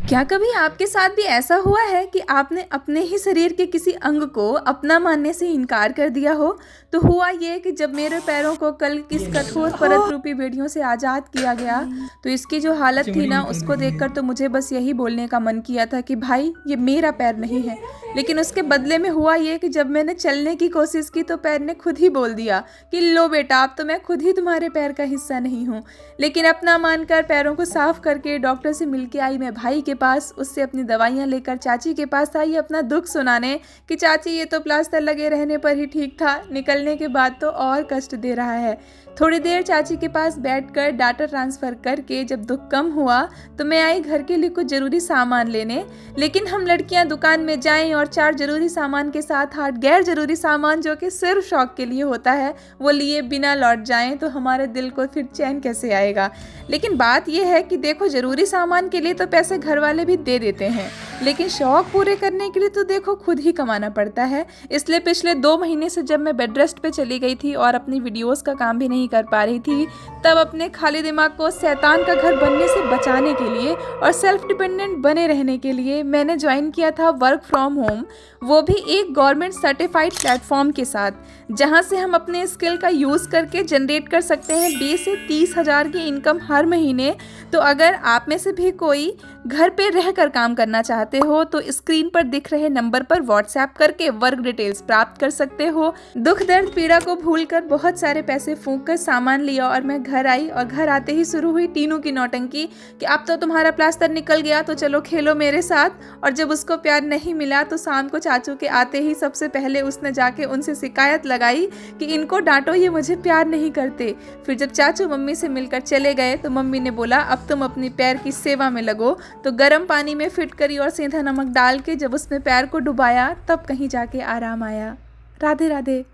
क्या कभी आपके साथ भी ऐसा हुआ है कि आपने अपने ही शरीर के किसी अंग को अपना मानने से इनकार कर दिया हो? तो हुआ ये कि जब मेरे पैरों को कल किस कठोर परत रूपी बेड़ियों से आज़ाद किया गया, तो इसकी जो हालत थी ना, उसको देखकर तो मुझे बस यही बोलने का मन किया था कि भाई ये मेरा पैर नहीं है। लेकिन उसके बदले में हुआ ये कि जब मैंने चलने की कोशिश की तो पैर ने खुद ही बोल दिया कि लो बेटा, अब तो मैं खुद ही तुम्हारे पैर का हिस्सा नहीं हूँ। लेकिन अपना मानकर पैरों को साफ करके डॉक्टर से मिलके आई मैं भाई के पास, उससे अपनी दवाइयाँ लेकर चाची के पास आई अपना दुख सुनाने कि चाची ये तो प्लास्टर लगे रहने पर ही ठीक था, निकलने के बाद तो और कष्ट दे रहा है। थोड़ी देर चाची के पास बैठकर डाटा ट्रांसफ़र करके जब दुख कम हुआ तो मैं आई घर के लिए कुछ ज़रूरी सामान लेने। लेकिन हम लड़कियां दुकान में जाएं और 4 ज़रूरी सामान के साथ 8 गैर ज़रूरी सामान जो कि सिर्फ शौक के लिए होता है वो लिए बिना लौट जाएं, तो हमारे दिल को फिर चैन कैसे आएगा। लेकिन बात यह है कि देखो, ज़रूरी सामान के लिए तो पैसे घर वाले भी दे देते हैं, लेकिन शौक पूरे करने के लिए तो देखो खुद ही कमाना पड़ता है। इसलिए पिछले 2 महीने से जब मैं बेड रेस्ट पे चली गई थी और अपनी वीडियोस का काम भी नहीं कर पा रही थी, तब अपने खाली दिमाग को शैतान का घर बनने से बचाने के लिए और सेल्फ डिपेंडेंट बने रहने के लिए मैंने ज्वाइन किया था वर्क फ्रॉम होम, वो भी एक गवर्नमेंट सर्टिफाइड प्लेटफॉर्म के साथ, जहां से हम अपने स्किल का यूज़ करके जनरेट कर सकते हैं 20 से 30 हज़ार की इनकम हर महीने। तो अगर आप में से भी कोई घर पे रहकर काम करना चाहते हो तो स्क्रीन पर दिख रहे नंबर पर व्हाट्सएप करके वर्क डिटेल्स प्राप्त कर सकते हो। दुख दर्द पीड़ा को भूलकर बहुत सारे पैसे फूंक कर सामान लिया और मैं घर आई, और घर आते ही शुरू हुई टीनू की नौटंकी कि अब तो तुम्हारा प्लास्टर निकल गया तो चलो खेलो मेरे साथ। और जब उसको प्यार नहीं मिला तो शाम को चाचू के आते ही सबसे पहले उसने जाके उनसे शिकायत लगाई कि इनको डांटो, ये मुझे प्यार नहीं करते। फिर जब चाचू मम्मी से मिलकर चले गए तो मम्मी ने बोला अब तुम अपनी पैर की सेवा में लगो। तो गर्म पानी में फिटकरी और सेंधा नमक डाल के जब उसमें पैर को डुबाया तब कहीं जाके आराम आया। राधे राधे।